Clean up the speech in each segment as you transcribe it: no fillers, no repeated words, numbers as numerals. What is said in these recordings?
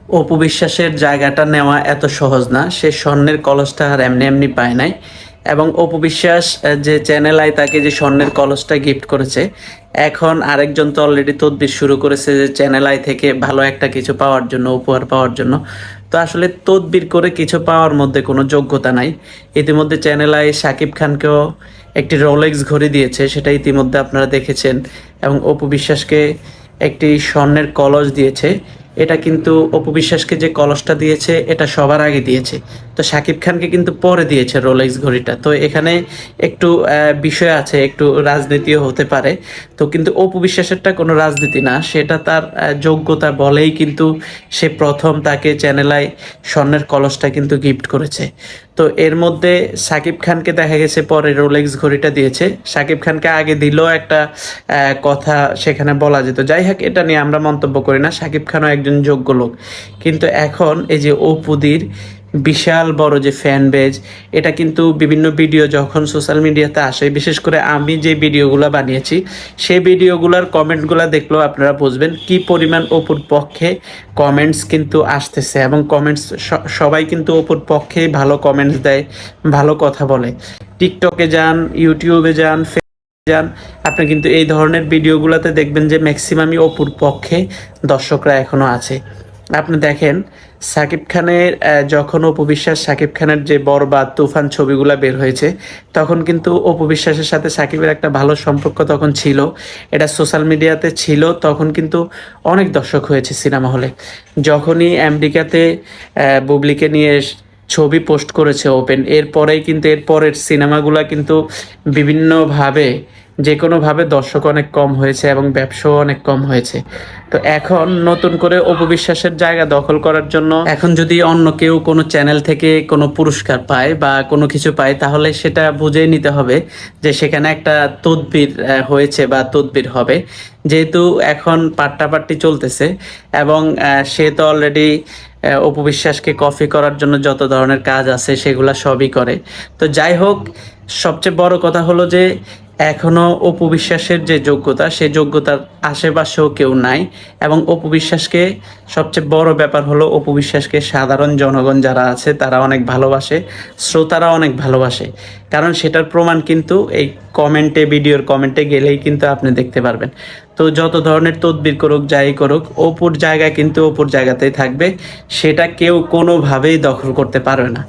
অপু বিশ্বাসের জায়গাটা নেওয়া এত সহজ না, সে স্বর্ণের কলসটা আর এমনি এমনি পায় নাই। এবং অপু বিশ্বাস যে চ্যানেল আই তাকে যে স্বর্ণের কলসটা গিফট করেছে, এখন আরেকজন তো অলরেডি তদবির শুরু করেছে যে চ্যানেল আই থেকে ভালো একটা কিছু পাওয়ার জন্য, উপহার পাওয়ার জন্য। তো আসলে তদবির করে কিছু পাওয়ার মধ্যে কোনো যোগ্যতা নাই। ইতিমধ্যে চ্যানেল আই শাকিব খানকেও একটি রোলেক্স ঘড়ি দিয়েছে, সেটা ইতিমধ্যে আপনারা দেখেছেন। এবং অপু বিশ্বাসকে একটি স্বর্ণের কলস দিয়েছে। এটা কিন্তু অপু বিশ্বাসকে যে কলসটা দিয়েছে এটা সবার আগে দিয়েছে, তো শাকিব খানকে কিন্তু পরে দিয়েছে রোলেক্স ঘড়িটা। তো এখানে একটু বিষয় আছে, একটু রাজনীতিও হতে পারে। তো কিন্তু অপু বিশ্বাসেরটা কোনো রাজনীতি না, সেটা তার যোগ্যতা বলেই কিন্তু সে প্রথম তাকে চ্যানেলায় স্বর্ণের কলসটা কিন্তু গিফট করেছে। তো এর মধ্যে শাকিব খানকে দেখা গেছে পরে রোলেক্স ঘড়িটা দিয়েছে, শাকিব খানকে আগে দিলেও একটা কথা সেখানে বলা যেত। যাই হোক, এটা নিয়ে আমরা মন্তব্য করি না, শাকিব খানও একজন যোগ্য লোক। কিন্তু এখন এই যে অপুদির বিশাল বড় যে ফ্যান বেজ, এটা কিন্তু বিভিন্ন ভিডিও যখন সোশ্যাল মিডিয়াতে আসে, বিশেষ করে আমি যে ভিডিওগুলো বানিয়েছি সেই ভিডিওগুলোর কমেন্টগুলো দেখলেও আপনারা বুঝবেন কি পরিমাণ অপুর পক্ষে কমেন্টস কিন্তু আসতেছে। এবং কমেন্টস সবাই কিন্তু অপুর পক্ষেই ভালো কমেন্টস দেয়, ভালো কথা বলে। টিকটকে যান, ইউটিউবে যান, যান, আপনি কিন্তু এই ধরনের ভিডিওগুলোতে দেখবেন যে ম্যাক্সিমামই অপুর পক্ষে দর্শকরা এখনো আছে। আপনি দেখেন সাকিব খানের যখন অপু বিশ্বাস সাকিব খানের যে বরবাদ তুফান ছবিগুলো বের হয়েছে, তখন কিন্তু অপু বিশ্বাসের সাথে সাকিবের একটা ভালো সম্পর্ক তখন ছিল, এটা সোশ্যাল মিডিয়াতে ছিল। তখন কিন্তু অনেক দর্শক হয়েছে সিনেমা হলে। যখনই আমেরিকাতে বুবলিকে নিয়ে ছবি পোস্ট করেছে ওপেন, এরপরেই কিন্তু এরপরের সিনেমাগুলো কিন্তু বিভিন্নভাবে যে কোনোভাবে দর্শক অনেক কম হয়েছে এবং ব্যবসাও অনেক কম হয়েছে। তো এখন নতুন করে অপু বিশ্বাসের জায়গা দখল করার জন্য এখন যদি অন্য কেউ কোনো চ্যানেল থেকে কোনো পুরস্কার পায় বা কোনো কিছু পায়, তাহলে সেটা বুঝেই নিতে হবে যে সেখানে একটা তদবির হয়েছে বা তদবির হবে। যেহেতু এখন পাট্টাপাট্টি চলতেছে এবং সে তো অলরেডি অপু বিশ্বাসকে কপি করার জন্য যত ধরনের কাজ আছে সেগুলা সবই করে। তো যাই হোক, সবচেয়ে বড় কথা হলো যে এখনো অপু বিশ্বাসের যে যোগ্যতা, সেই যোগ্যতার আশেপাশেও কেউ নাই। এবং অপু বিশ্বাসকে সবচেয়ে বড় ব্যাপার হলো অপু বিশ্বাসকে সাধারণ জনগণ যারা আছে তারা অনেক ভালোবাসে, শ্রোতারা অনেক ভালোবাসে। কারণ সেটার প্রমাণ কিন্তু এই কমেন্টে, ভিডিওর কমেন্টে গেলেই কিন্তু আপনি দেখতে পারবেন। তো যত ধরনের তদবির করুক, যাই করুক, অপুর জায়গা কিন্তু অপুর জায়গাতেই থাকবে, সেটা কেউ কোনোভাবেই দখল করতে পারবে না।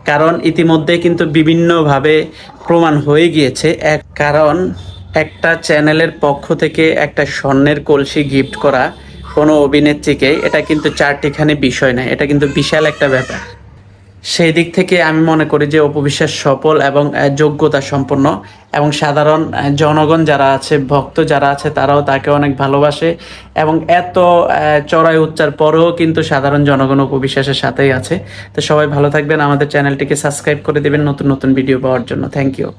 কারণ ইতিমধ্যে কিন্তু বিভিন্নভাবে প্রমাণ হয়ে গিয়েছে। কারণ একটা চ্যানেলের পক্ষ থেকে একটা স্বর্ণের কলসি গিফট করা কোনো অভিনেত্রীকে, এটা কিন্তু চারটিখানি বিষয় নয়, এটা কিন্তু বিশাল একটা ব্যাপার। সেই দিক থেকে আমি মনে করি যে অপু বিশ্বাস সফল এবং যোগ্যতা সম্পন্ন। এবং সাধারণ জনগণ যারা আছে, ভক্ত যারা আছে, তারাও তাকে অনেক ভালোবাসে। এবং এত চড়াই উচ্চার পরেও কিন্তু সাধারণ জনগণ অপু বিশ্বাসের সাথেই আছে। তো সবাই ভালো থাকবেন, আমাদের চ্যানেলটিকে সাবস্ক্রাইব করে দেবেন নতুন নতুন ভিডিও পাওয়ার জন্য। Thank you.